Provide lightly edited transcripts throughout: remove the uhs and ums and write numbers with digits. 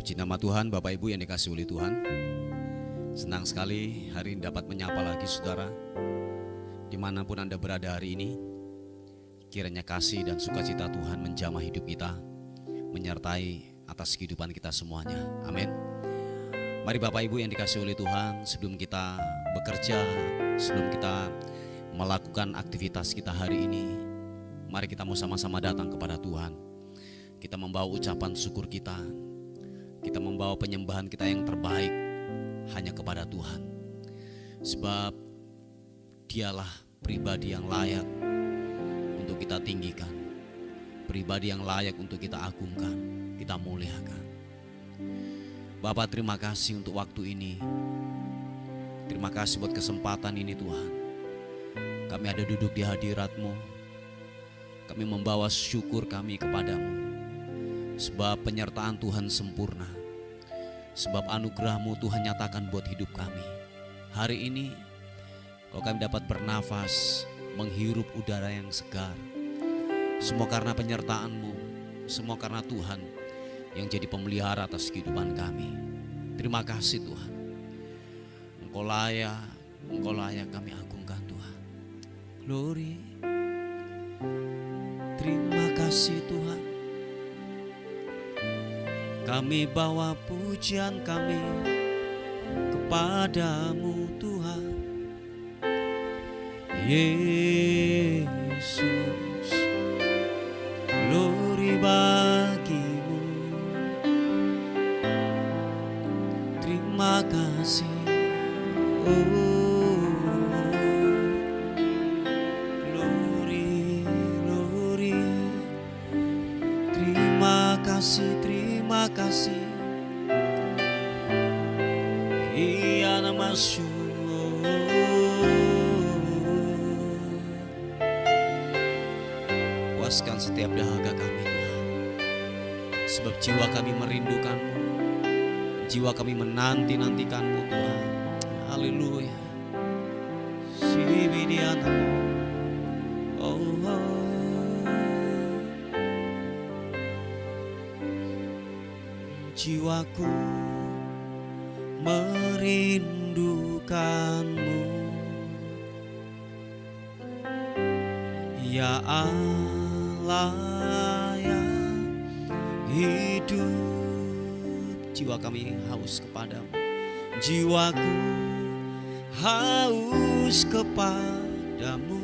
Puji nama Tuhan, Bapak Ibu yang dikasihi oleh Tuhan. Senang sekali hari ini dapat menyapa lagi saudara. Dimanapun Anda berada hari ini, kiranya kasih dan sukacita Tuhan menjamah hidup kita, menyertai atas kehidupan kita semuanya. Amin. Mari Bapak Ibu yang dikasihi oleh Tuhan, sebelum kita bekerja, sebelum kita melakukan aktivitas kita hari ini, mari kita mau sama-sama datang kepada Tuhan. Kita membawa ucapan syukur kita, kita membawa penyembahan kita yang terbaik hanya kepada Tuhan. Sebab Dialah pribadi yang layak untuk kita tinggikan, pribadi yang layak untuk kita agungkan, kita muliakan. Bapak, terima kasih untuk waktu ini. Terima kasih buat kesempatan ini Tuhan. Kami ada duduk di hadirat-Mu. Kami membawa syukur kami kepadamu. Sebab penyertaan Tuhan sempurna. Sebab anugerah-Mu Tuhan nyatakan buat hidup kami. Hari ini kalau kami dapat bernafas, menghirup udara yang segar, semua karena penyertaan-Mu, semua karena Tuhan yang jadi pemelihara atas kehidupan kami. Terima kasih Tuhan. Engkau layak kami agungkan Tuhan. Glory. Terima kasih Tuhan. Kami bawa pujian kami kepadamu Tuhan Yesus. Glory bagimu. Terima kasih. Oh, glory, glory. Terima kasih, terima kasih. Iya nama syukur. Puaskan setiap dahaga kami Tuhan. Sebab jiwa kami merindukan-Mu, jiwa kami menanti-nantikan-Mu Tuhan. Haleluya. Sibidianamu. Oh, oh. Jiwaku merindukan-Mu, ya Allah yang hidup. Jiwa kami haus kepadamu. Jiwaku haus kepadamu,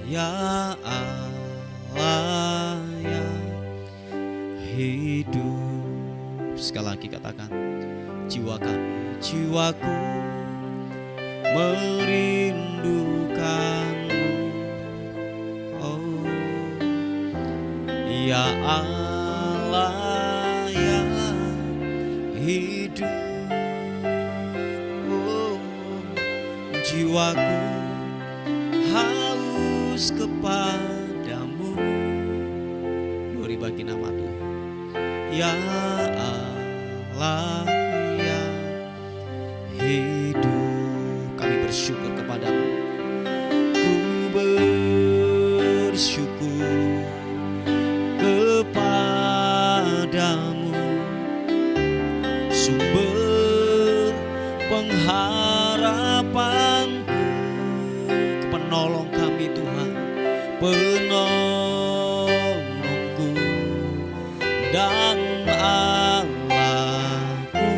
ya Allah yang hidup. Sekali lagi katakan, jiwaku merindukan-Mu. Oh, ya Allah yang hidup. Oh, jiwaku haus kepadamu. Glory bagi nama Tuhan. Ya Allah yang hidup, kami bersyukur kepadamu. Ku bersyukur kepadamu, sumber pengharapanku, penolong kami Tuhan, penolongku dan Allahku.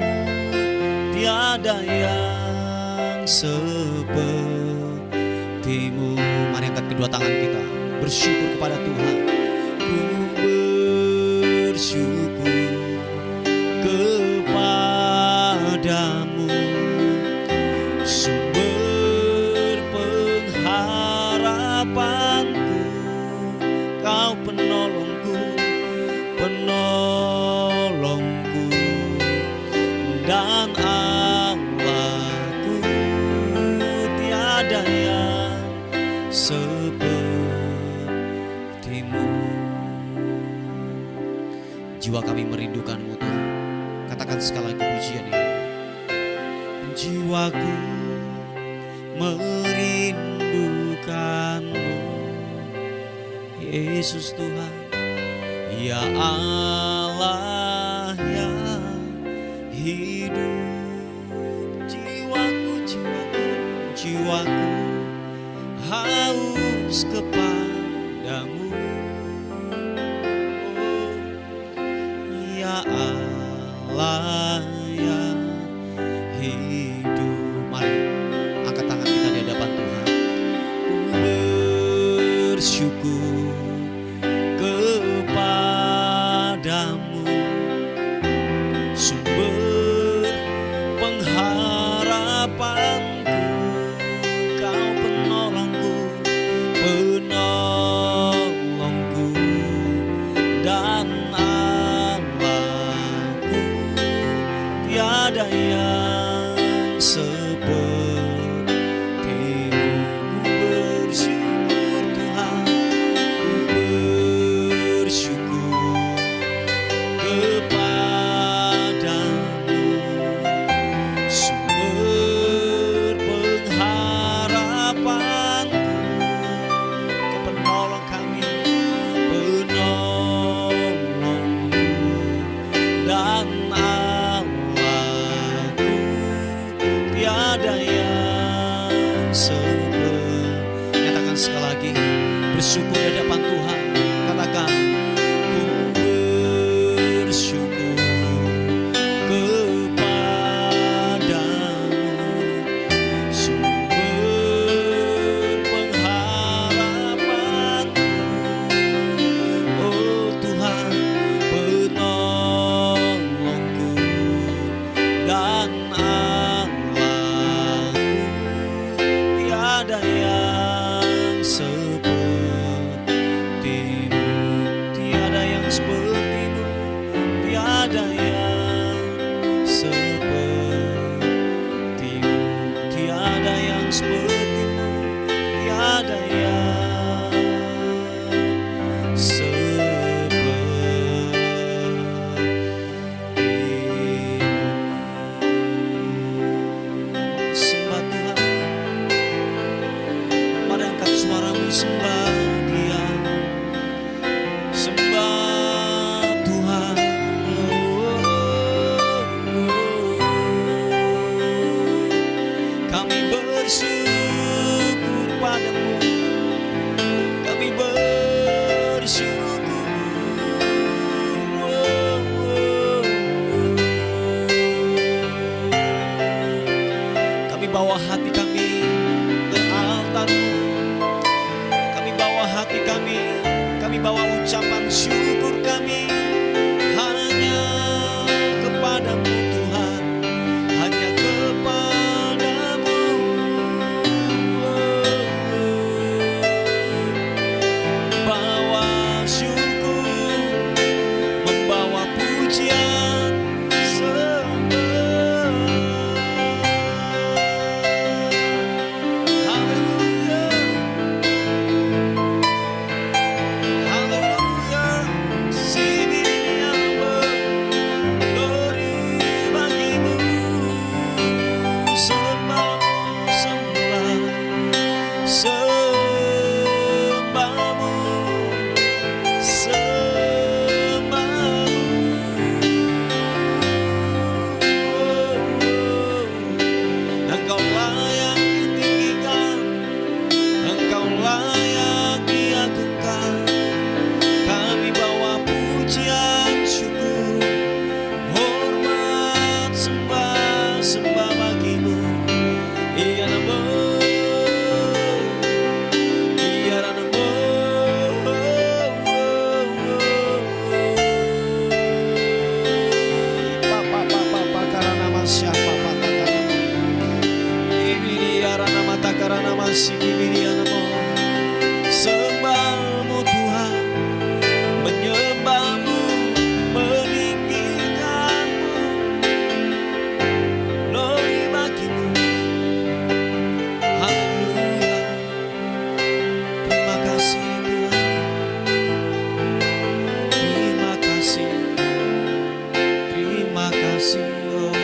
Tiada yang seperti-Mu. Mari angkat kedua tangan kita, bersyukur kepada Tuhan. Ku bersyukur kepadamu, sumber pengharapanku, Kau penolongku, penolongku dan Allahku. Tiada yang seperti-Mu. Jiwa kami merindukan-Mu Tuhan. Katakan sekali lagi pujian ini. Jiwaku merindukan-Mu Yesus Tuhan, Ya Allah yang hidup, jiwaku, jiwaku, jiwaku haus kepadamu. Oh, ya Allah yang hidup. Mari angkat tangan kita di hadapan Tuhan. Ku bersyukur kepadamu, sumber pengharapanku, Kau penolongku, penolongku dan Allahku. Tiada yang sepertimu. Ku bersyukur Tuhan, ku bersyukur kepadamu, sumber pengharapanku, Kau penolong kami, penolongku dan Allahku. Tiada yang seperti. Nyatakan sekali lagi, bersyukur di hadapan Tuhan. Katakan, ku bersyukur kepadamu, sumber pengharapanku. Oh Tuhan, penolongku dan Allahku. Tiada yang sepertimu, tiada yang sepertimu, tiada yang sepertimu, tiada yang sepertimu, tiada yang sepertimu. Sembah Tuhan. Mari angkat suaramu, sembah Dia, sembah Tuhan. Kami bersyukur padamu, kami bersyukur. Kami bawa hati kami ke altar-Mu. Kami bawa hati kami bawa ucapan syukur kami hanya kepadamu Tuhan, hanya kepadamu. Bawa syukur, membawa pujian, sembah. Haleluya, haleluya. Sibiriamba, glory bagimu. Sembah, sembah, sembahmu, sembahmu. Engkau layak ditinggikan, Engkau layak diagungkan. Kami bawa pujian, syukur, hormat, sembah, sembah bagimu. Iya namo, iya namo. Papa karena nama siapa papa karena ibiriara nama takarana masih ibiriara namo. Sembahmu Tuhan, menyembahmu, meninggikanmu, glory bagimu. Haleluya. Terima kasih Tuhan, terima kasih, terima kasih. Oh.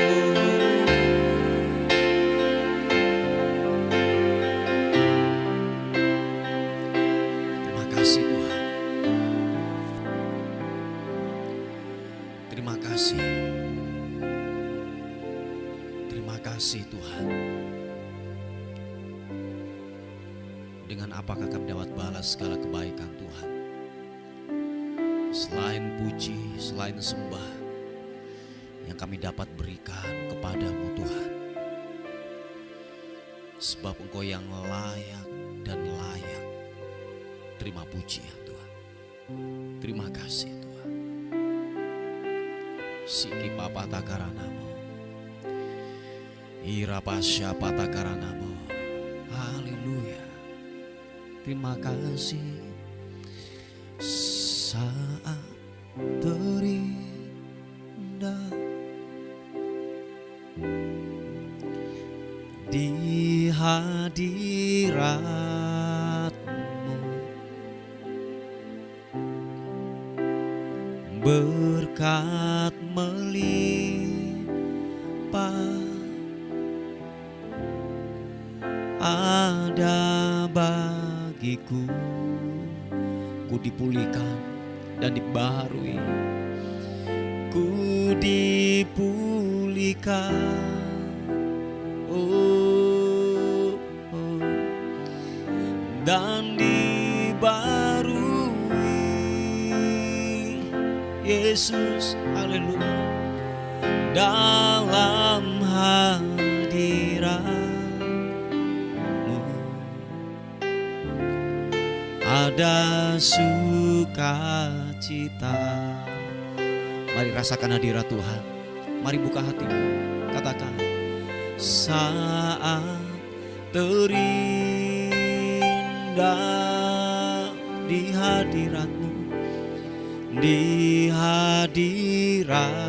Terima kasih Tuhan. kasih. Terima kasih Tuhan. Dengan apakah kami dapat balas segala kebaikan Tuhan? Selain puji, selain sembah yang kami dapat berikan kepadamu Tuhan. Sebab Engkau yang layak dan layak. Terima pujian Tuhan. Terima kasih Tuhan. Siki papa takaranamo. Ira pasya patakaranamo. Haleluya. Terima kasih. Saat terindah di hadirat-Mu, berkat melimpah ada bagiku. Ku dipulihkan dan dibaharui, ku dipulihkan, dan dibarui. Yesus, haleluya, dalam hadirat-Mu ada sukacita. Mari rasakan hadirat Tuhan. Mari buka hatimu, katakan, saat terindah di hadirat-Mu, di hadirat-Mu,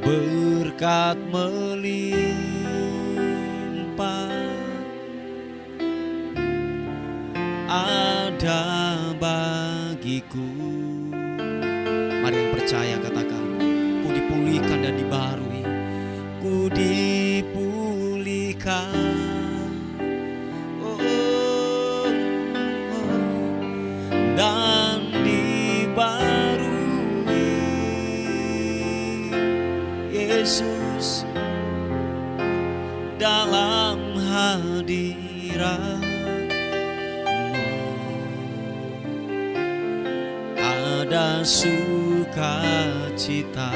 berkat melimpah ada bagiku. Mari yang percaya katakan, ku dipulihkan dan dibaharui, ku dipulihkan, dan dibarui. Yesus, dalam hadirat ada sukacita.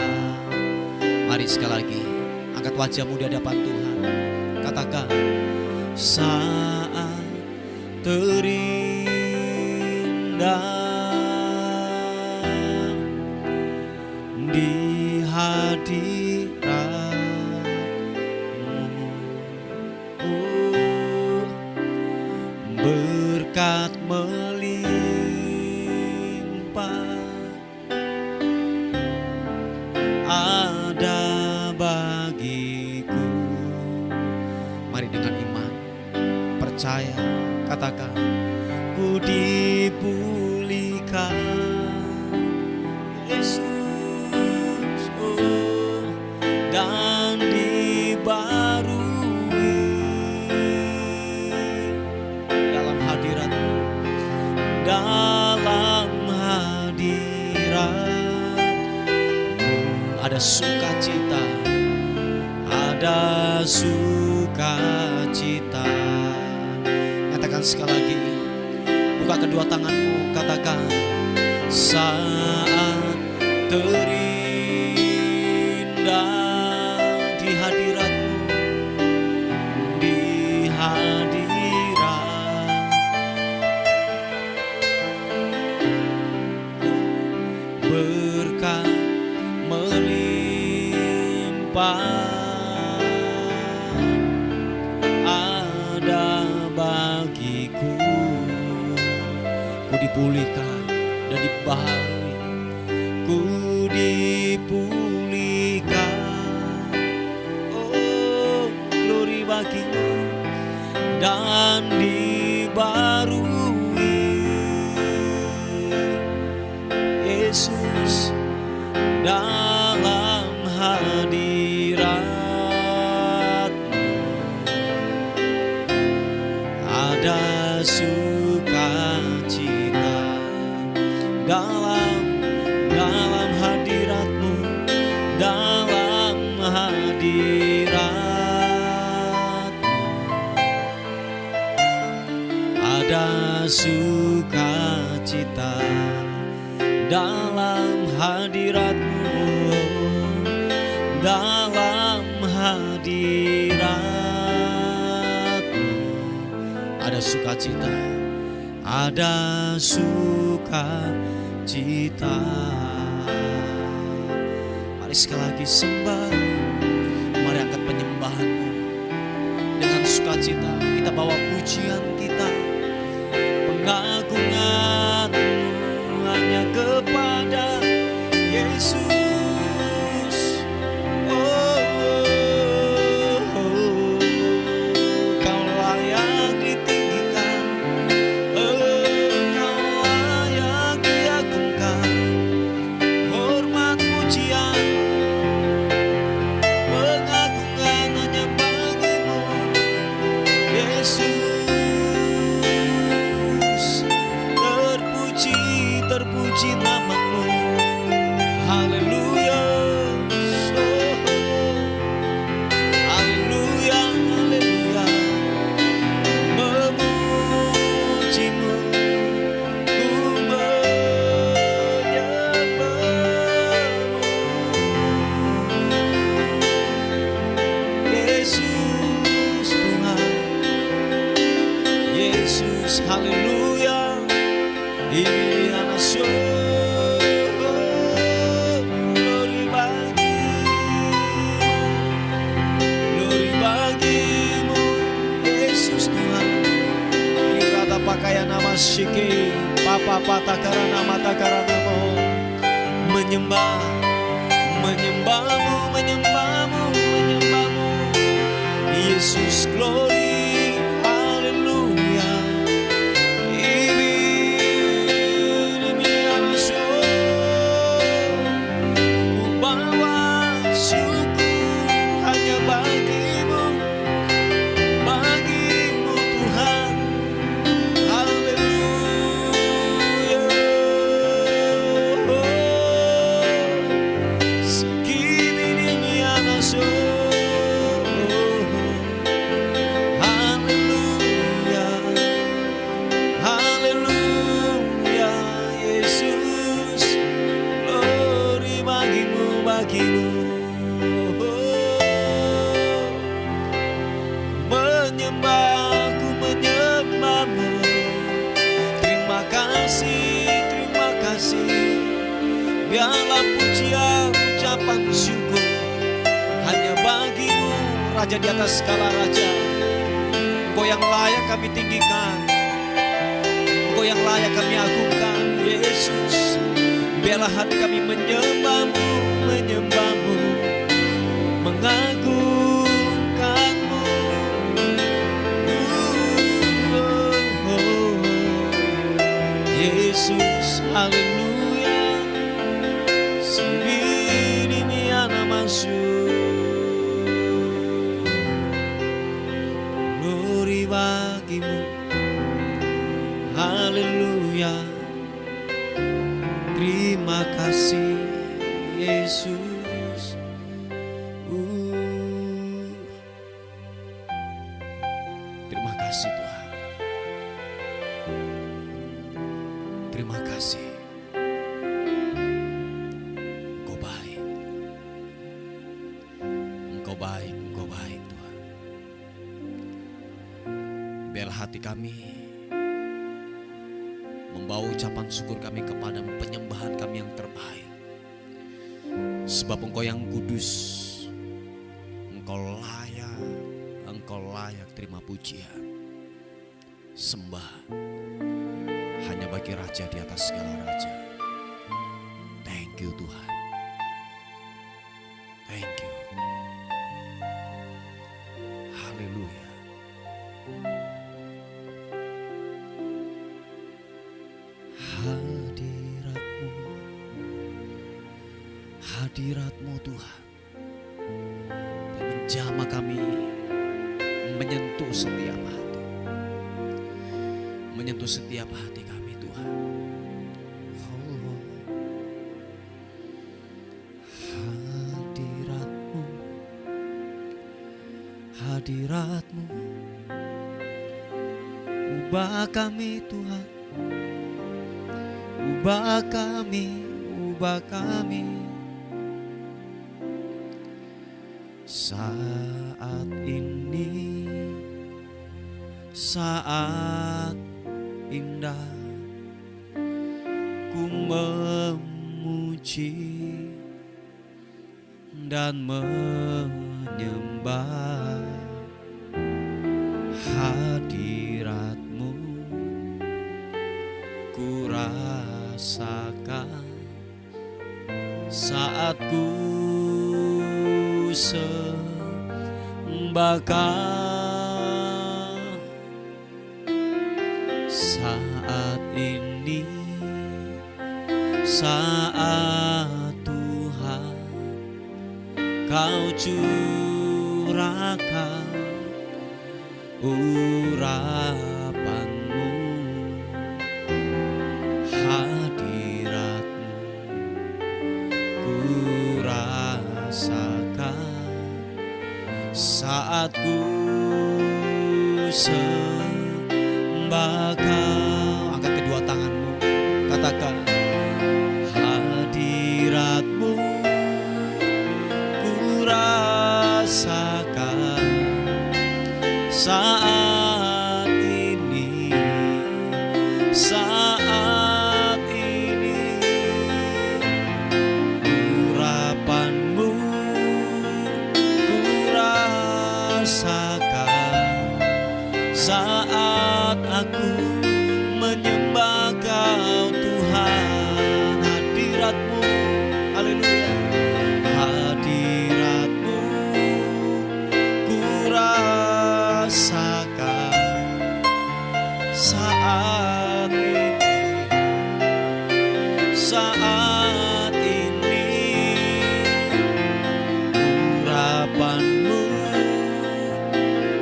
Mari sekali lagi, angkat wajahmu di hadapan Tuhan. Katakan, saat terindah di hadirat-Mu, berkat melimpah ada bagiku. Mari dengan iman, percaya, katakan, ku dipulihkan. Yesus, dan dibarui dalam hadirat-Mu, dalam hadirat-Mu ada sukacita, ada sukacita. Katakan sekali lagi, buka kedua tanganmu, katakan, saat terindah di hadirat-Mu, di hadirat, berkat melimpah ada bagiku. Ku dipulihkan dan dibaharui, ku dipulihkan, oh glory bagimu, dan dibarui. Yesus, dalam hadirat-Mu ada sukacita. ada sukacita dalam hadirat-Mu, dalam hadirat-Mu ada sukacita, ada sukacita. Mari sekali lagi sembah, mari angkat penyembahan-Mu dengan sukacita. Kita bawa pujian kita, pengagungan-Mu hanya kepada Yesus. Kau layak ditinggikan, Kau layak diagungkan. Hormat pujian pengagungan hanya bagi-Mu, Yesus. Terpuji nama-Mu, haleluya, haleluya, haleluya. Memuji-Mu, ku menyembah-Mu, Yesus Tuhan, Yesus, haleluya. Ini anak glory bagi-Mu, Yesus Tuhan. Irata pakaian nama syiki, papa patakarana matakarana-Mu, menyembah, menyembah-Mu, menyembah-Mu, menyembah-Mu, Yesus, glory, haleluya. Menyembahku, menyembah-Mu. Terima kasih, terima kasih. Biarlah pujian, ucapan syukur hanya bagi-Mu, Raja di atas segala raja. Engkau yang layak kami tinggikan, Engkau yang layak kami agungkan, Yesus. Biarlah hati kami menyembah-Mu, menyembah-Mu, mengagungkan-Mu. Yesus, haleluya. Sendiri miana masuk, glory bagi-Mu, haleluya. Terima kasih Yesus. Terima kasih Tuhan. Terima kasih. Engkau baik. Engkau baik, Engkau baik Tuhan. Biarlah hati kami membawa ucapan syukur kami kepadamu, penyembahan kami yang terbaik. Sebab Engkau yang kudus, Engkau layak terima pujian, sembah hanya bagi Raja di atas segala raja. Thank you Tuhan. Thank you. Haleluya. Hadirat-Mu Tuhan dan menjamah kami, menyentuh setiap hati, menyentuh setiap hati kami Tuhan. Hadirat-Mu, hadirat-Mu, ubah kami Tuhan, ubah kami, ubah kami. Saat ini saat indah, ku memuji dan menyembah hadirat-Mu. Ku rasakan saat ku sembahkan. Saat ini saat Tuhan Kau curahkan urapan-Mu, hadirat-Mu. Ku rasakan saat ku sembah Kau. Angkat kedua tanganmu, katakan hadirat-Mu ku rasakan saat ini, saat ini. Urapan-Mu ku rasakan saat aku menyembah Kau Tuhan. Hadirat-Mu, haleluya, hadirat-Mu ku rasakan saat ini, saat ini. Urapan-Mu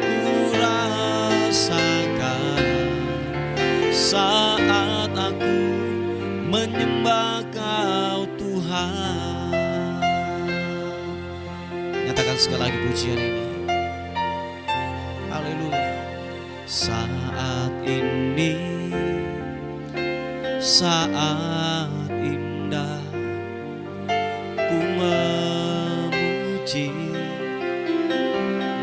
ku rasakan saat aku menyembah Kau Tuhan. Nyatakan sekali lagi pujian ini. Haleluya. Saat ini saat indah, ku memuji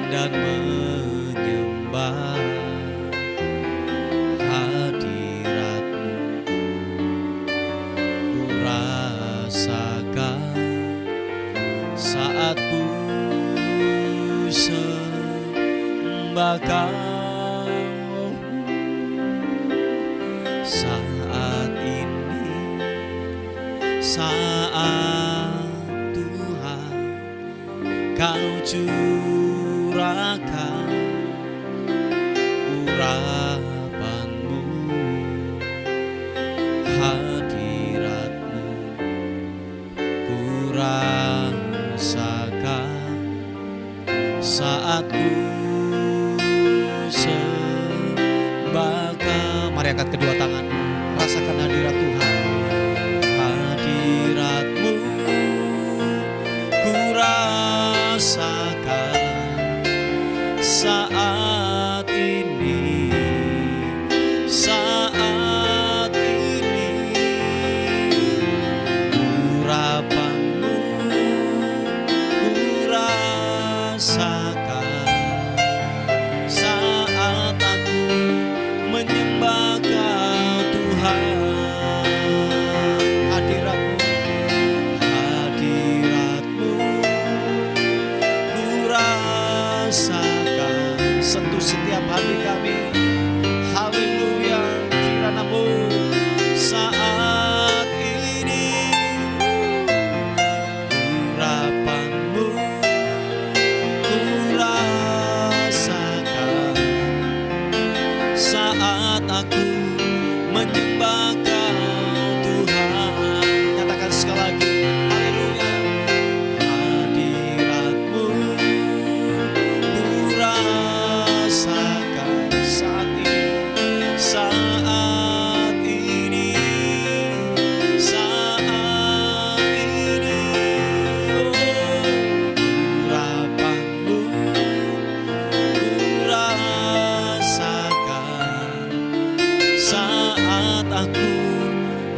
dan menyembah hadirat-Mu. Ku rasakan saat ku sembah Kau. Saat ini saat Tuhan Kau curahkan urapan-Mu, hadirat-Mu. Ku rasakan saat ku sembah Kau. Mari angkat kedua tangan, rasakan hadirat Tuhan. Hadirat-Mu ku rasakan saat ini, saat ini. Urapan-Mu ku rasakan saat aku menyembah Kau Tuhan. Hadirat-Mu, hadirat-Mu ku rasakan. Sentuh setiap hati kami. Haleluya, kirana-Mu saat ini. Urapan-Mu ku rasakan saat aku menyembah Kau Tuhan. Nyatakan sekali lagi, haleluya. Hadirat-Mu ku rasakan saat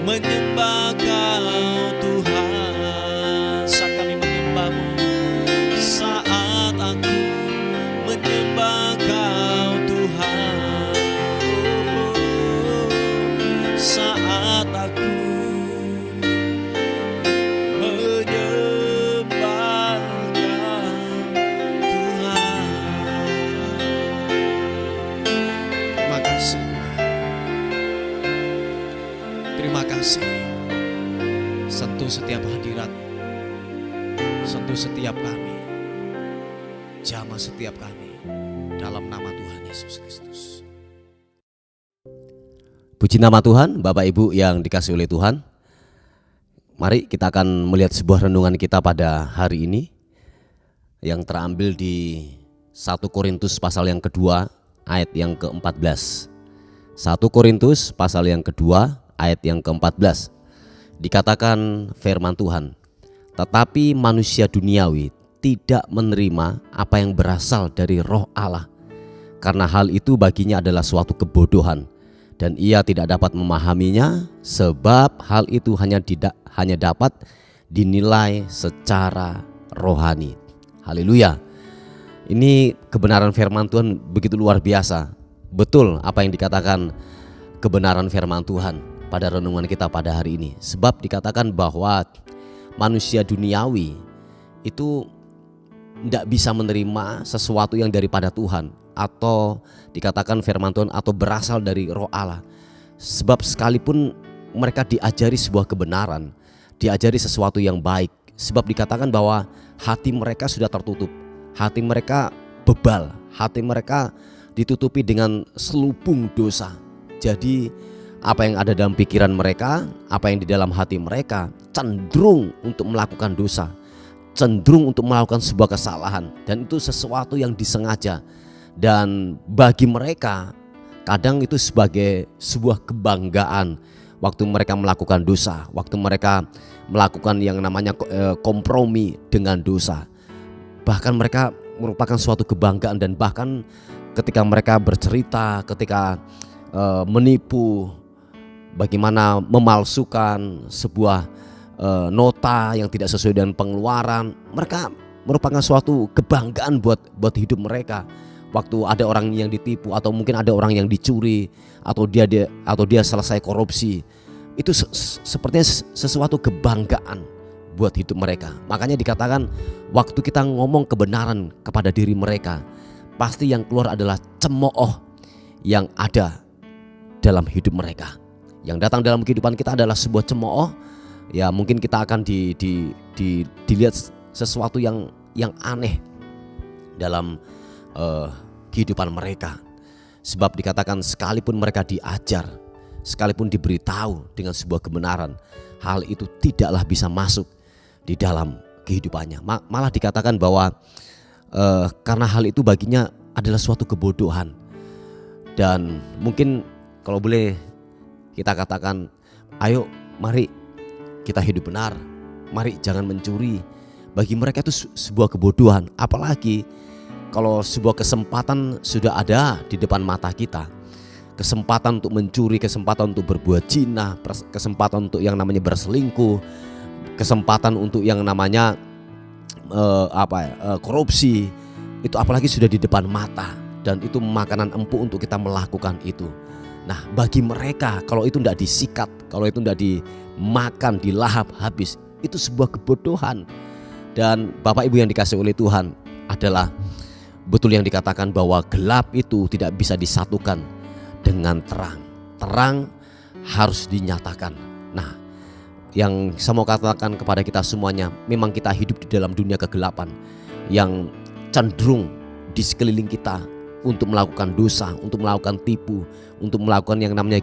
menyembah Kau Tuhan. Saat kami menyembah-Mu, saat aku menyembah Kau Tuhan, saat aku menyembah Kau Tuhan. Terima kasih, terima kasih. Sentuh setiap hadirat, sentuh setiap kami, jamah setiap kami, dalam nama Tuhan Yesus Kristus. Puji nama Tuhan. Bapak Ibu yang dikasihi oleh Tuhan, mari kita akan melihat sebuah renungan kita pada hari ini yang terambil di 1 Korintus pasal yang kedua ayat yang ke-14. 1 Korintus pasal yang kedua ayat yang ke-14. Dikatakan firman Tuhan, tetapi manusia duniawi tidak menerima apa yang berasal dari Roh Allah, karena hal itu baginya adalah suatu kebodohan, dan ia tidak dapat memahaminya, sebab hal itu hanya dapat dinilai secara rohani. Haleluya. Ini kebenaran firman Tuhan begitu luar biasa. Betul apa yang dikatakan kebenaran firman Tuhan pada renungan kita pada hari ini. Sebab dikatakan bahwa manusia duniawi itu tidak bisa menerima sesuatu yang daripada Tuhan, atau dikatakan firman Tuhan atau berasal dari Roh Allah. Sebab sekalipun mereka diajari sebuah kebenaran, diajari sesuatu yang baik, sebab dikatakan bahwa hati mereka sudah tertutup, hati mereka bebal, hati mereka ditutupi dengan selubung dosa. Jadi apa yang ada dalam pikiran mereka, apa yang di dalam hati mereka cenderung untuk melakukan dosa, cenderung untuk melakukan sebuah kesalahan, dan itu sesuatu yang disengaja. Dan bagi mereka kadang itu sebagai sebuah kebanggaan waktu mereka melakukan dosa, waktu mereka melakukan yang namanya kompromi dengan dosa. Bahkan mereka merupakan suatu kebanggaan, dan bahkan ketika mereka bercerita, ketika menipu, bagaimana memalsukan sebuah nota yang tidak sesuai dengan pengeluaran, mereka merupakan suatu kebanggaan buat hidup mereka. Waktu ada orang yang ditipu, atau mungkin ada orang yang dicuri, atau dia selesai korupsi, itu sepertinya sesuatu kebanggaan buat hidup mereka. Makanya dikatakan waktu kita ngomong kebenaran kepada diri mereka, pasti yang keluar adalah cemooh yang ada dalam hidup mereka. Yang datang dalam kehidupan kita adalah sebuah cemooh. Ya mungkin kita akan dilihat sesuatu yang aneh dalam kehidupan mereka. Sebab dikatakan sekalipun mereka diajar, sekalipun diberitahu dengan sebuah kebenaran, hal itu tidaklah bisa masuk di dalam kehidupannya. Malah dikatakan bahwa karena hal itu baginya adalah suatu kebodohan. Dan mungkin kalau boleh kita katakan, ayo mari kita hidup benar, mari jangan mencuri. Bagi mereka itu sebuah kebodohan. Apalagi kalau sebuah kesempatan sudah ada di depan mata kita, kesempatan untuk mencuri, kesempatan untuk berbuat zina, kesempatan untuk yang namanya berselingkuh, kesempatan untuk yang namanya korupsi, itu apalagi sudah di depan mata, dan itu makanan empuk untuk kita melakukan itu. Nah bagi mereka kalau itu tidak disikat, kalau itu tidak dimakan, dilahap habis, itu sebuah kebodohan. Dan Bapak Ibu yang dikasihi oleh Tuhan, adalah betul yang dikatakan bahwa gelap itu tidak bisa disatukan dengan terang. Terang harus dinyatakan. Nah yang saya mau katakan kepada kita semuanya, memang kita hidup di dalam dunia kegelapan yang cenderung di sekeliling kita untuk melakukan dosa, untuk melakukan tipu, untuk melakukan yang namanya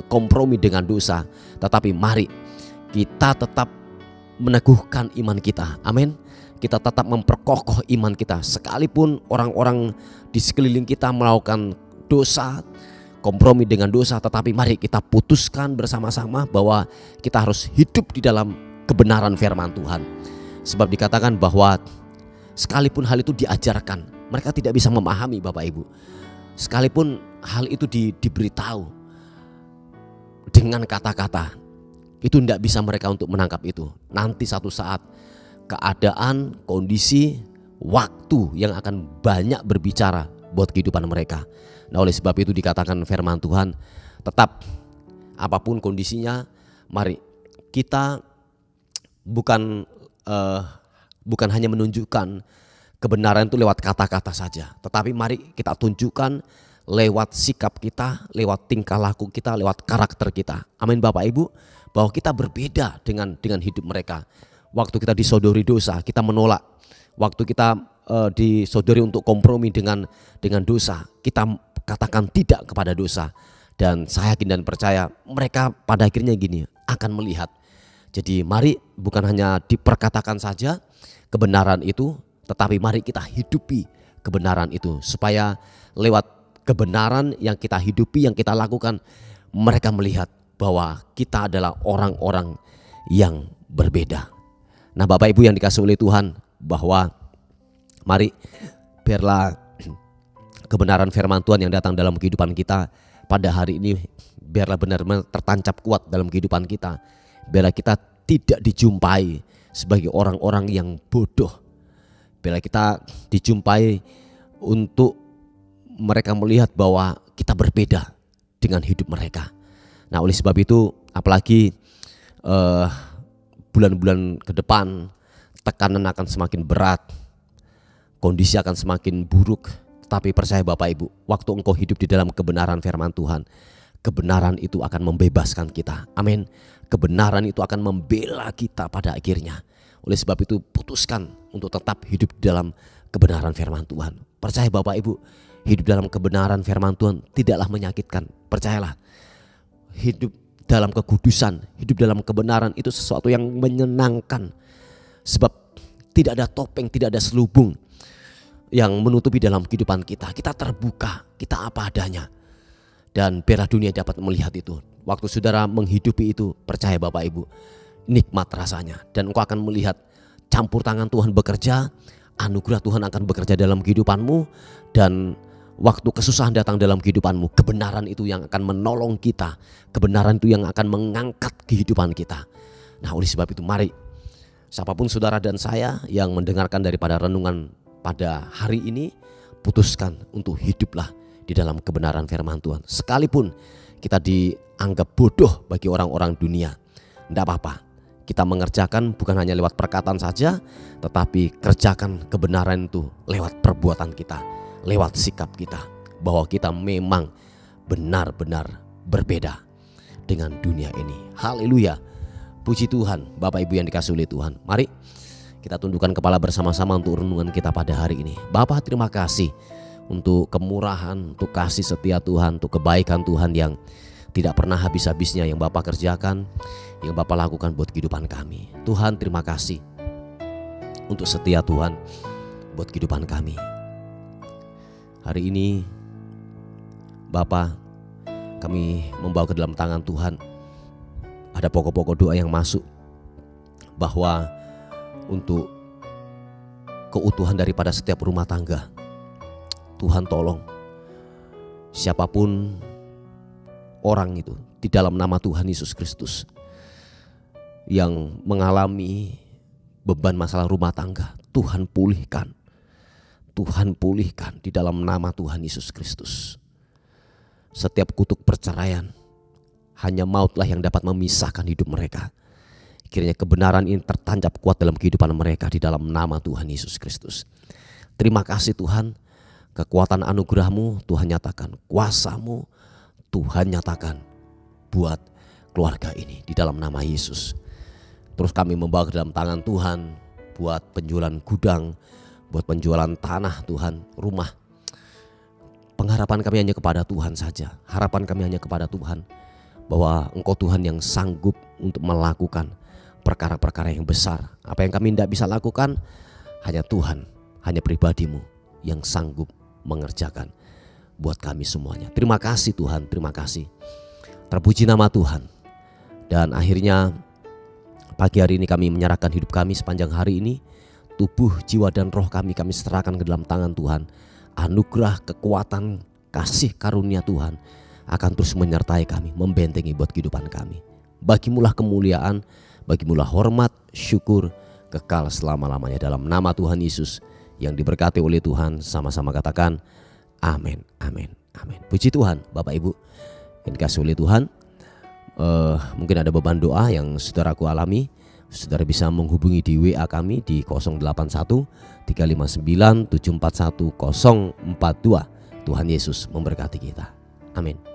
kompromi dengan dosa. Tetapi mari kita tetap meneguhkan iman kita. Amin. Kita tetap memperkokoh iman kita, sekalipun orang-orang di sekeliling kita melakukan dosa, kompromi dengan dosa. Tetapi mari kita putuskan bersama-sama bahwa kita harus hidup di dalam kebenaran firman Tuhan. Sebab dikatakan bahwa sekalipun hal itu diajarkan, mereka tidak bisa memahami, Bapak Ibu. Sekalipun hal itu diberitahu dengan kata-kata, Itu tidak bisa mereka untuk menangkap itu. Nanti satu saat keadaan, kondisi, waktu yang akan banyak berbicara buat kehidupan mereka. Nah, oleh sebab itu dikatakan firman Tuhan, tetap apapun kondisinya, mari kita bukan hanya menunjukkan kebenaran itu lewat kata-kata saja, tetapi mari kita tunjukkan lewat sikap kita, lewat tingkah laku kita, lewat karakter kita. Amin Bapak Ibu, bahwa kita berbeda dengan hidup mereka. Waktu kita disodori dosa, kita menolak. Waktu kita disodori untuk kompromi dengan dosa, kita katakan tidak kepada dosa. Dan saya yakin dan percaya mereka pada akhirnya gini akan melihat. Jadi mari bukan hanya diperkatakan saja kebenaran itu, tetapi mari kita hidupi kebenaran itu. Supaya lewat kebenaran yang kita hidupi, yang kita lakukan, mereka melihat bahwa kita adalah orang-orang yang berbeda. Nah Bapak Ibu yang dikasihi oleh Tuhan, bahwa mari biarlah kebenaran firman Tuhan yang datang dalam kehidupan kita pada hari ini, biarlah benar-benar tertancap kuat dalam kehidupan kita. Biarlah kita tidak dijumpai sebagai orang-orang yang bodoh. Biarlah kita dijumpai untuk mereka melihat bahwa kita berbeda dengan hidup mereka. Nah oleh sebab itu, apalagi bulan-bulan ke depan, tekanan akan semakin berat, kondisi akan semakin buruk. Tapi percaya Bapak Ibu, waktu engkau hidup di dalam kebenaran firman Tuhan, kebenaran itu akan membebaskan kita. Amin. Kebenaran itu akan membela kita pada akhirnya. Oleh sebab itu putuskan untuk tetap hidup di dalam kebenaran firman Tuhan. Percaya Bapak Ibu, hidup dalam kebenaran firman Tuhan tidaklah menyakitkan. Percayalah, hidup dalam kekudusan, hidup dalam kebenaran itu sesuatu yang menyenangkan. Sebab tidak ada topeng, tidak ada selubung yang menutupi dalam kehidupan kita. Kita terbuka, kita apa adanya. Dan biarlah dunia dapat melihat itu. Waktu saudara menghidupi itu, percaya Bapak Ibu, nikmat rasanya. Dan engkau akan melihat campur tangan Tuhan bekerja, anugerah Tuhan akan bekerja dalam kehidupanmu. Dan waktu kesusahan datang dalam kehidupanmu, kebenaran itu yang akan menolong kita. Kebenaran itu yang akan mengangkat kehidupan kita. Nah oleh sebab itu mari, siapapun saudara dan saya yang mendengarkan daripada renungan pada hari ini, putuskan untuk hiduplah di dalam kebenaran firman Tuhan. Sekalipun kita dianggap bodoh bagi orang-orang dunia, tidak apa-apa. Kita mengerjakan bukan hanya lewat perkataan saja, tetapi kerjakan kebenaran itu lewat perbuatan kita, lewat sikap kita, bahwa kita memang benar-benar berbeda dengan dunia ini. Haleluya. Puji Tuhan. Bapak Ibu yang dikasihi oleh Tuhan, mari kita tundukkan kepala bersama-sama untuk renungan kita pada hari ini. Bapa, terima kasih untuk kemurahan, untuk kasih setia Tuhan, untuk kebaikan Tuhan yang tidak pernah habis-habisnya yang Bapak kerjakan, yang Bapak lakukan buat kehidupan kami. Tuhan, terima kasih untuk setia Tuhan buat kehidupan kami. Hari ini Bapak, kami membawa ke dalam tangan Tuhan ada pokok-pokok doa yang masuk, bahwa untuk keutuhan daripada setiap rumah tangga, Tuhan tolong siapapun orang itu di dalam nama Tuhan Yesus Kristus yang mengalami beban masalah rumah tangga, Tuhan pulihkan. Tuhan pulihkan di dalam nama Tuhan Yesus Kristus. Setiap kutuk perceraian, hanya mautlah yang dapat memisahkan hidup mereka. Kiranya kebenaran ini tertancap kuat dalam kehidupan mereka di dalam nama Tuhan Yesus Kristus. Terima kasih Tuhan, kekuatan anugerah-Mu Tuhan nyatakan, kuasa-Mu Tuhan nyatakan buat keluarga ini di dalam nama Yesus. Terus kami membawa ke dalam tangan Tuhan buat penjualan gudang, buat penjualan tanah Tuhan, rumah. Pengharapan kami hanya kepada Tuhan saja. Harapan kami hanya kepada Tuhan, bahwa Engkau Tuhan yang sanggup untuk melakukan perkara-perkara yang besar. Apa yang kami tidak bisa lakukan, hanya Tuhan, hanya pribadi-Mu yang sanggup mengerjakan buat kami semuanya. Terima kasih Tuhan, terima kasih. Terpuji nama Tuhan. Dan akhirnya pagi hari ini kami menyerahkan hidup kami sepanjang hari ini. Tubuh, jiwa dan roh kami serahkan ke dalam tangan Tuhan. Anugerah, kekuatan, kasih karunia Tuhan akan terus menyertai kami, membentengi buat kehidupan kami. Bagimulah kemuliaan, bagimulah hormat, syukur, kekal selama-lamanya. Dalam nama Tuhan Yesus yang diberkati oleh Tuhan, sama-sama katakan amin, amin, amin. Puji Tuhan. Bapak Ibu yang dikasihi oleh Tuhan, mungkin ada beban doa yang saudaraku alami. Saudara bisa menghubungi di WA kami di 081 359 741 042. Tuhan Yesus memberkati kita. Amin.